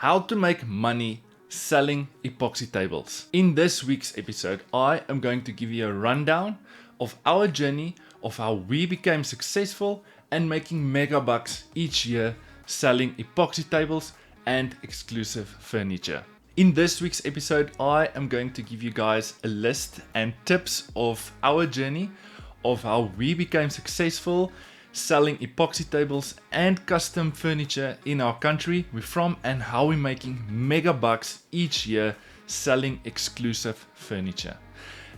how to make money selling epoxy tables. In this week's episode, I am going to give you a rundown of our journey of how we became successful and making mega bucks each year selling epoxy tables and exclusive furniture. In this week's episode, I am going to give you guys a list and tips of our journey of how we became successful selling epoxy tables and custom furniture in our country we're from, and how we're making mega bucks each year selling exclusive furniture.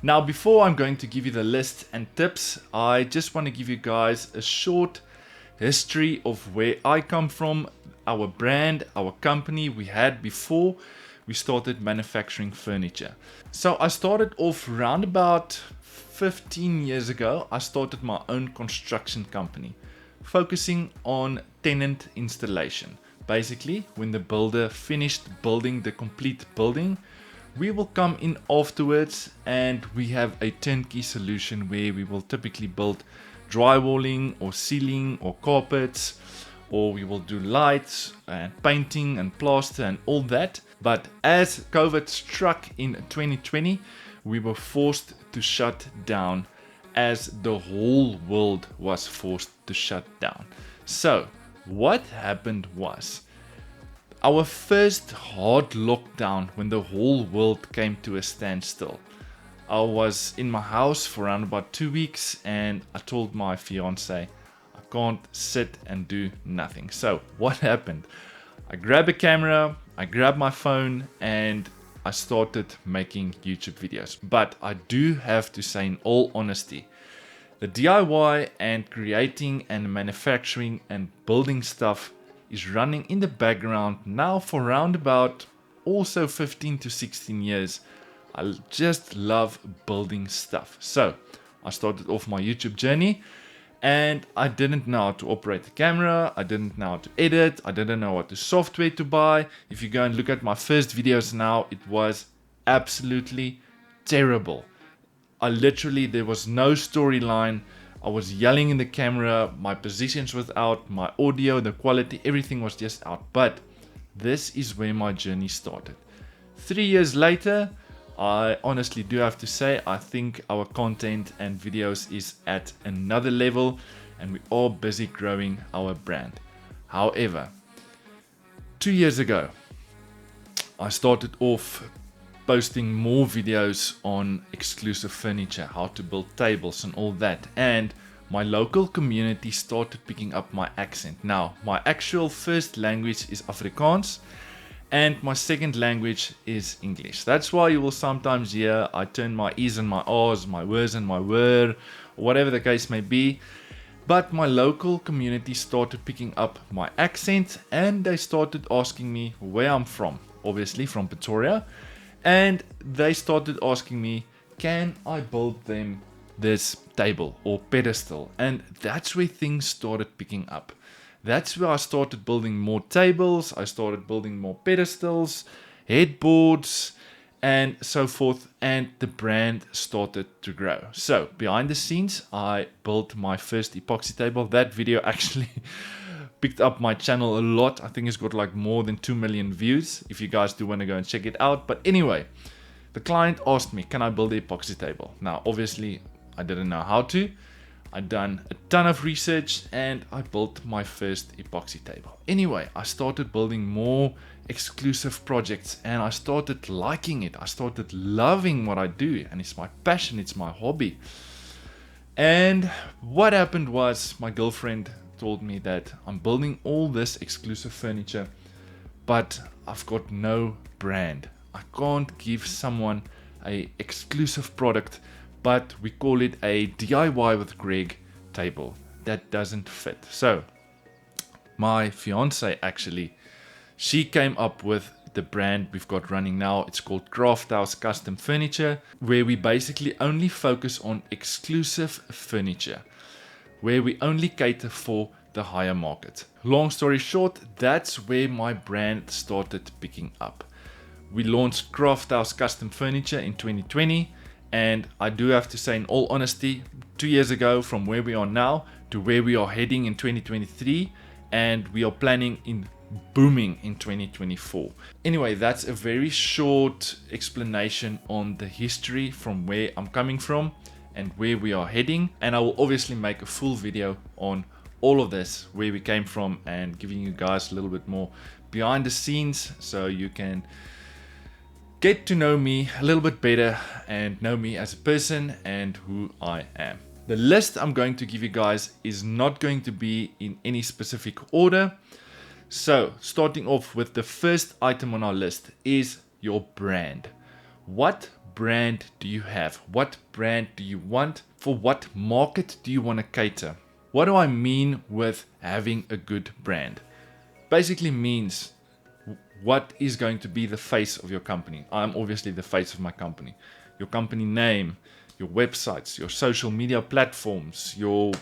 Now, before I'm going to give you the list and tips, I just want to give you guys a short history of where I come from, our brand, our company we had before we started manufacturing furniture. So I started off around about 15 years ago. I started my own construction company focusing on tenant installation. Basically, when the builder finished building the complete building, we will come in afterwards and we have a turnkey solution where we will typically build drywalling or ceiling or carpets, or we will do lights and painting and plaster and all that. But as COVID struck in 2020, we were forced to shut down, as the whole world was forced to shut down. So what happened was, our first hard lockdown, when the whole world came to a standstill, I was in my house for around about 2 weeks, and I told my fiance I can't sit and do nothing. So what happened? I grabbed a camera, I grabbed my phone, and I started making YouTube videos. But I do have to say, in all honesty, the DIY and creating and manufacturing and building stuff is running in the background now for around about also 15 to 16 years. I just love building stuff. So I started off my YouTube journey, and I didn't know how to operate the camera, I didn't know how to edit, I didn't know what the software to buy. If you go and look at my first videos now, it was absolutely terrible. There was no storyline. I was yelling in the camera, my positions was out, my audio, the quality, everything was just out. But this is where my journey started. 3 years later, I honestly do have to say, I think our content and videos is at another level, and we are busy growing our brand. However, 2 years ago, I started off posting more videos on exclusive furniture, how to build tables and all that, and my local community started picking up my accent. Now, my actual first language is Afrikaans, and my second language is English. That's why you will sometimes hear I turn my E's and my R's, my words and my word, or whatever the case may be. But my local community started picking up my accent, and they started asking me where I'm from. Obviously from Pretoria. And they started asking me, can I build them this table or pedestal? And that's where things started picking up. That's where I started building more tables, I started building more pedestals, headboards, and so forth, and the brand started to grow. So behind the scenes, I built my first epoxy table. That video actually picked up my channel a lot. I think it's got like more than 2 million views, if you guys do want to go and check it out. But anyway, the client asked me, can I build an epoxy table? Now, obviously, I didn't know how to. I'd done a ton of research and I built my first epoxy table. Anyway, I started building more exclusive projects and I started liking it. I started loving what I do, and it's my passion, it's my hobby. And what happened was, my girlfriend told me that I'm building all this exclusive furniture, but I've got no brand. I can't give someone a exclusive product, but we call it a DIY with Greg table. That doesn't fit. So my fiance actually, she came up with the brand we've got running now. It's called Craft House Custom Furniture, where we basically only focus on exclusive furniture, where we only cater for the higher market. Long story short, that's where my brand started picking up. We launched Craft House Custom Furniture in 2020. And I do have to say, in all honesty, 2 years ago, from where we are now to where we are heading in 2023, and we are planning in booming in 2024. Anyway, that's a very short explanation on the history from where I'm coming from and where we are heading. And I will obviously make a full video on all of this, where we came from, and giving you guys a little bit more behind the scenes so you can get to know me a little bit better and know me as a person and who I am. The list I'm going to give you guys is not going to be in any specific order. So, starting off with the first item on our list is your brand. What brand do you have? What brand do you want? For what market do you want to cater? What do I mean with having a good brand? Basically means what is going to be the face of your company. I'm obviously the face of my company. Your company name, your websites, your social media platforms, your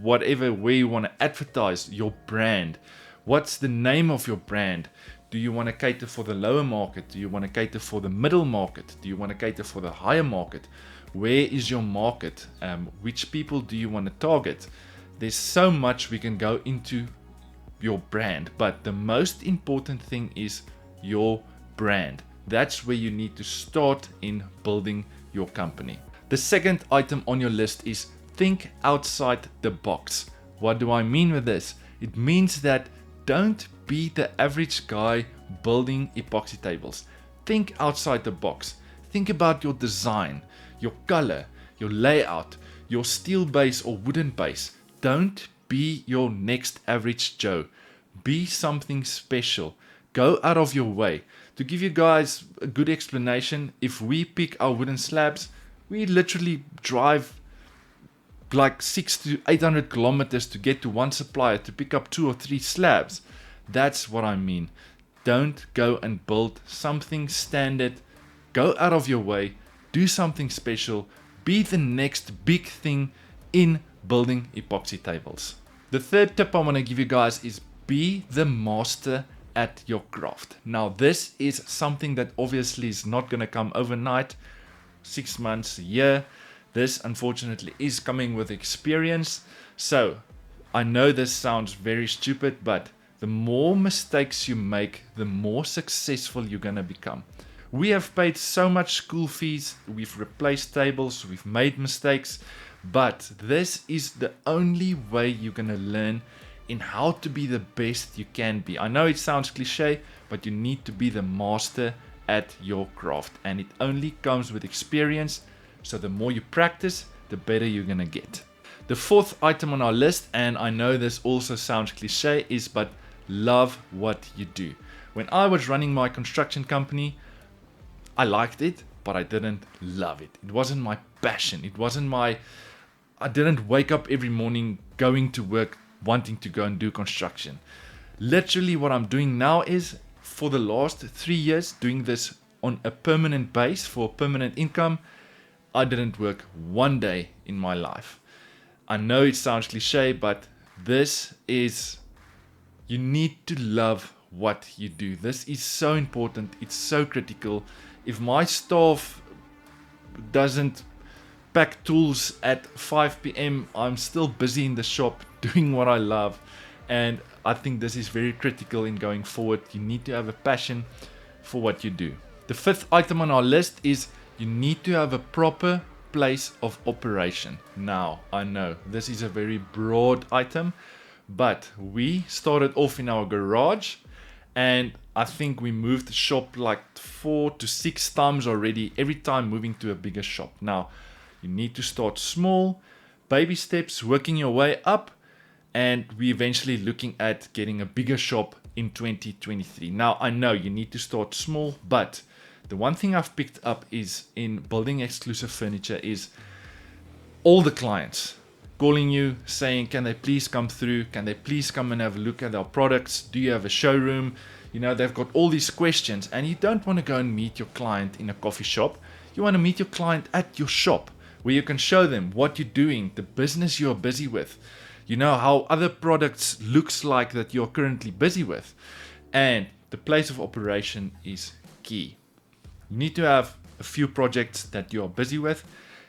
whatever, where you want to advertise your brand. What's the name of your brand? Do you want to cater for the lower market? Do you want to cater for the middle market? Do you want to cater for the higher market? Where is your market? Which people do you want to target? There's so much we can go into your brand, but the most important thing is your brand. That's where you need to start in building your company. The second item on your list is think outside the box. What do I mean with this? It means that don't be the average guy building epoxy tables. Think outside the box. Think about your design, your color, your layout, your steel base or wooden base. Don't be your next average Joe. Be something special. Go out of your way. To give you guys a good explanation, if we pick our wooden slabs, we literally drive like 600 to 800 kilometers to get to one supplier to pick up 2 or 3 slabs. That's what I mean. Don't go and build something standard. Go out of your way. Do something special. Be the next big thing in building epoxy tables. The third tip I want to give you guys is be the master at your craft. Now, this is something that obviously is not going to come overnight, 6 months, a year. This unfortunately is coming with experience. So I know this sounds very stupid, but the more mistakes you make, the more successful you're going to become. We have paid so much school fees, we've replaced tables, we've made mistakes, but this is the only way you're going to learn in how to be the best you can be. I know it sounds cliche, but you need to be the master at your craft, and it only comes with experience. So the more you practice, the better you're gonna get. The fourth item on our list, and I know this also sounds cliche, is but love what you do. When I was running my construction company, I liked it, but I didn't love it. It wasn't my passion. I didn't wake up every morning going to work wanting to go and do construction. Literally what I'm doing now is, for the last 3 years, doing this on a permanent base for permanent income. I didn't work one day in my life. I know it sounds cliche, but you need to love what you do. This is so important. It's so critical. If my staff doesn't pack tools at 5 p.m., I'm still busy in the shop doing what I love. And I think this is very critical in going forward. You need to have a passion for what you do. The fifth item on our list is you need to have a proper place of operation. Now, I know this is a very broad item, but we started off in our garage, and I think we moved the shop like 4 to 6 times already, every time moving to a bigger shop. Now, you need to start small, baby steps, working your way up, and we eventually looking at getting a bigger shop in 2023. Now, I know you need to start small, but the one thing I've picked up is in building exclusive furniture is all the clients calling you saying, can they please come through? Can they please come and have a look at our products? Do you have a showroom? You know, they've got all these questions, and you don't want to go and meet your client in a coffee shop. You want to meet your client at your shop where you can show them what you're doing, the business you're busy with. You know how other products looks like that you're currently busy with. And the place of operation is key. You need to have a few projects that you are busy with.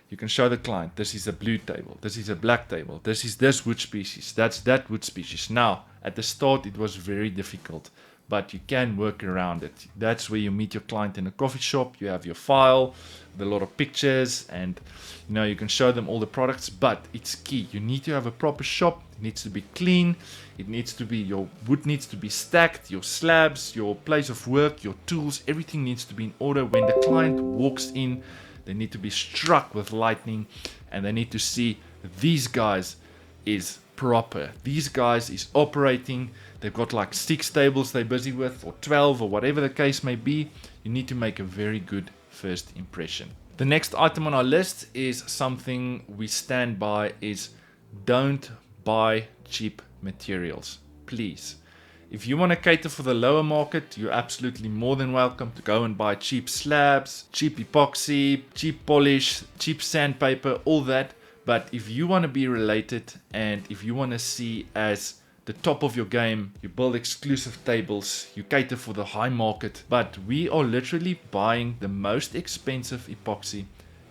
You can show the client, this is a blue table, this is a black table, this is this wood species, that's that wood species. Now, At the start, it was very difficult, but you can work around it. That's where you meet your client in a coffee shop. You have your file with a lot of pictures, and you can show them all the products, but it's key. You need to have a proper shop. It needs to be clean. It needs to be, your wood needs to be stacked, your slabs, your place of work, your tools, everything needs to be in order. When the client walks in, they need to be struck with lightning, and they need to see these guys is proper. These guys is operating. They've got like 6 tables they're busy with, or 12, or whatever the case may be. You need to make a very good first impression. The next item on our list is something we stand by, is don't buy cheap materials. Please. If you want to cater for the lower market, you're absolutely more than welcome to go and buy cheap slabs, cheap epoxy, cheap polish, cheap sandpaper, all that. But if you want to be related, and if you want to see as the top of your game, you build exclusive tables, you cater for the high market. But we are literally buying the most expensive epoxy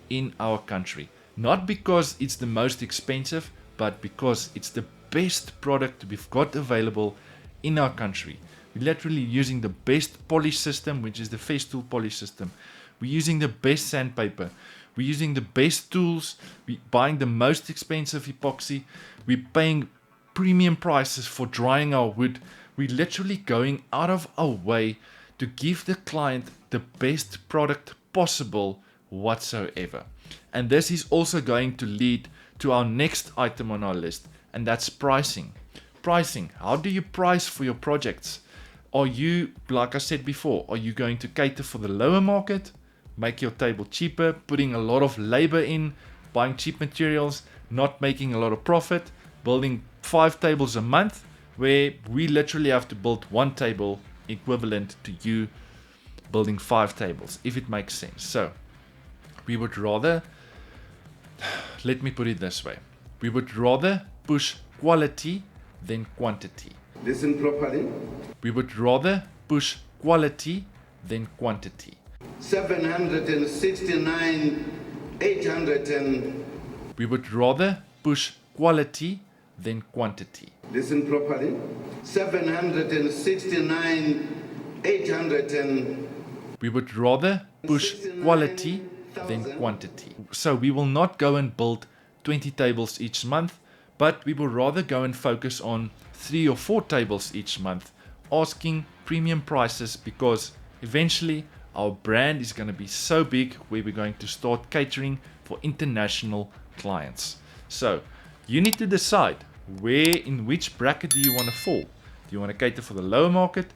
in our country. Not because it's the most expensive, but because it's the best product we've got available in our country. We're literally using the best polish system, which is the Festool polish system. We're using the best sandpaper. We're using the best tools. We're buying the most expensive epoxy. We're paying premium prices for drying our wood. We're literally going out of our way to give the client the best product possible whatsoever. And this is also going to lead to our next item on our list, and that's pricing. Pricing. How do you price for your projects? Are you, like I said before, are you going to cater for the lower market, make your table cheaper, putting a lot of labor in, buying cheap materials, not making a lot of profit, building 5 tables a month, where we literally have to build 1 table equivalent to you building 5 tables, if it makes sense. So we would rather, let me put it this way, we would rather push quality than quantity. Listen properly. We would rather push quality than quantity. 769, 800 and... We would rather push quality than quantity. Listen properly. 769, 800 and... We would rather push quality than quantity. So we will not go and build 20 tables each month, but we will rather go and focus on 3 or 4 tables each month, asking premium prices, because eventually our brand is going to be so big where we're going to start catering for international clients. So you need to decide where, in which bracket do you want to fall. Do you want to cater for the lower market,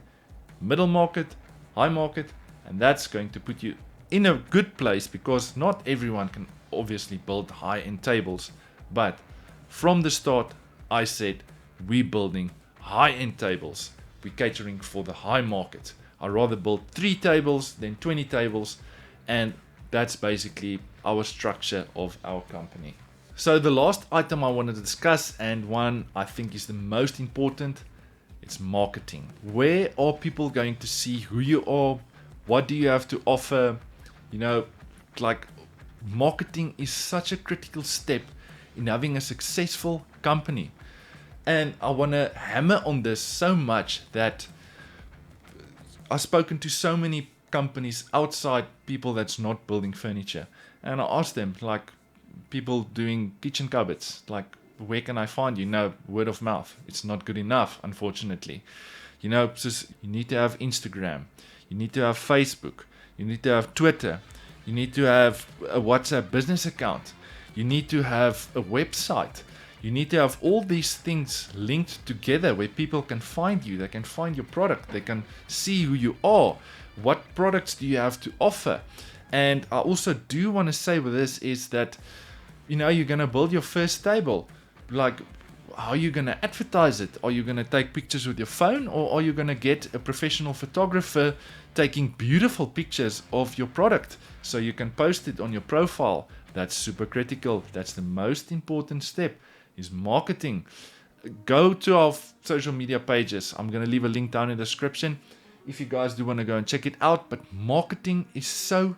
middle market, high market? And that's going to put you in a good place, because not everyone can obviously build high-end tables. But from the start, I said we're building high-end tables. We're catering for the high market. I'd rather build 3 tables than 20 tables, and that's basically our structure of our company. So the last item I wanted to discuss, and one I think is the most important, it's marketing. Where are people going to see who you are? What do you have to offer? Like, marketing is such a critical step in having a successful company. And I want to hammer on this so much that I've spoken to so many companies outside, people that's not building furniture, and I asked them, like, people doing kitchen cupboards, like, where can I find you? No, word of mouth. It's not good enough, unfortunately. Just, you need to have Instagram, you need to have Facebook, you need to have Twitter, you need to have a WhatsApp business account, you need to have a website. You need to have all these things linked together where people can find you, they can find your product, they can see who you are, what products do you have to offer. And I also do want to say with this is that, you're going to build your first table. Like, how are you going to advertise it? Are you going to take pictures with your phone, or are you going to get a professional photographer taking beautiful pictures of your product so you can post it on your profile? That's super critical. That's the most important step, is marketing. Go to our social media pages. I'm going to leave a link down in the description if you guys do want to go and check it out. But marketing is so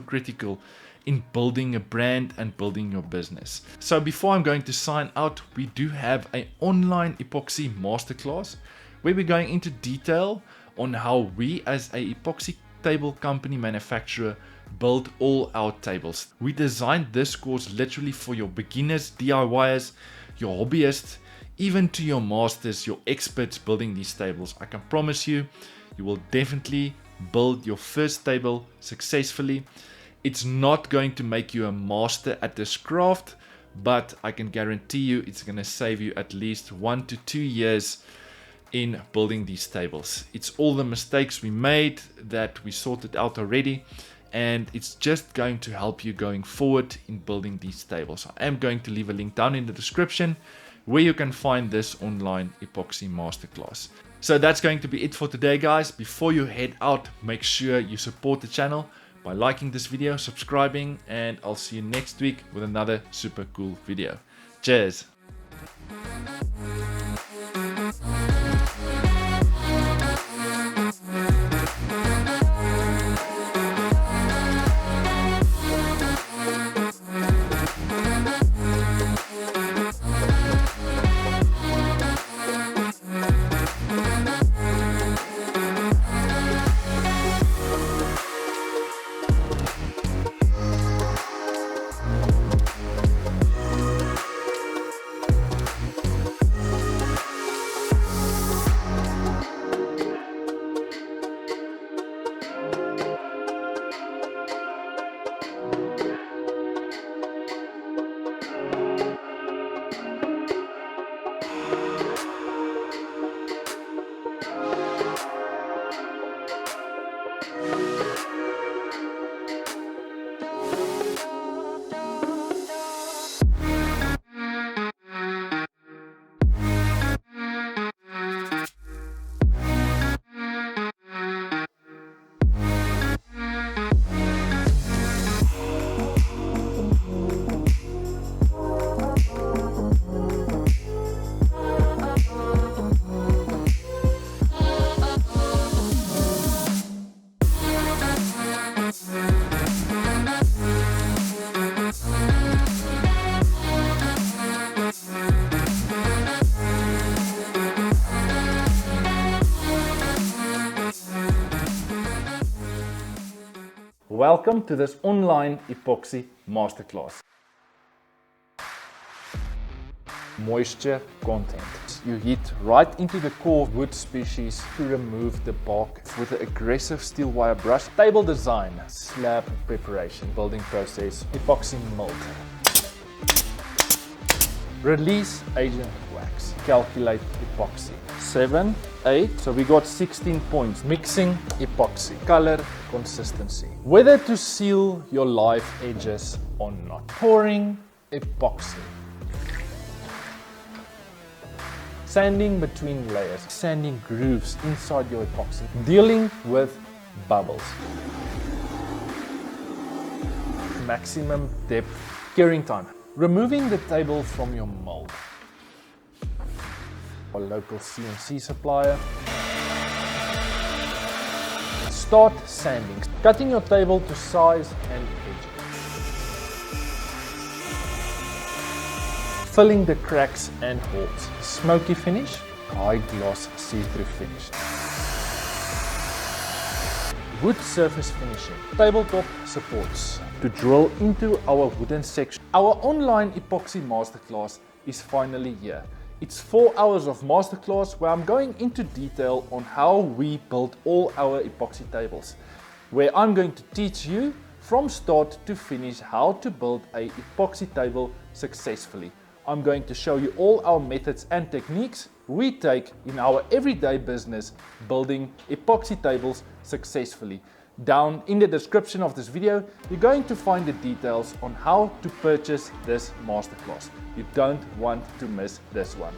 critical in building a brand and building your business. So before I'm going to sign out, we do have an online epoxy masterclass where we're going into detail on how we as a epoxy table company manufacturer build all our tables. We designed this course literally for your beginners, DIYers, your hobbyists, even to your masters, your experts building these tables. I can promise you, you will definitely build your first table successfully. It's not going to make you a master at this craft, but I can guarantee you it's going to save you at least 1 to 2 years in building these tables. It's all the mistakes we made that we sorted out already, and it's just going to help you going forward in building these tables. I am going to leave a link down in the description where you can find this online epoxy masterclass. So that's going to be it for today, guys. Before you head out, make sure you support the channel by liking this video, subscribing, and I'll see you next week with another super cool video. Cheers! Welcome to this online epoxy masterclass. Moisture content. You heat right into the core wood species to remove the bark with an aggressive steel wire brush. Table design, slab preparation, building process, epoxy mold. Release agent wax, calculate epoxy. 7, 8, so we got 16 points. Mixing epoxy, color, consistency. Whether to seal your live edges or not. Pouring epoxy. Sanding between layers, sanding grooves inside your epoxy. Dealing with bubbles. Maximum depth, curing time. Removing the table from your mold. Our local CNC supplier. Start sanding, cutting your table to size and edges. Filling the cracks and holes. Smoky finish, high gloss see-through finish. Wood surface finishing, tabletop supports. To drill into our wooden section. Our online epoxy masterclass is finally here. It's 4 hours of masterclass where I'm going into detail on how we build all our epoxy tables, where I'm going to teach you from start to finish how to build a epoxy table successfully. I'm going to show you all our methods and techniques we take in our everyday business building epoxy tables successfully. Down in the description of this video, you're going to find the details on how to purchase this masterclass. You don't want to miss this one.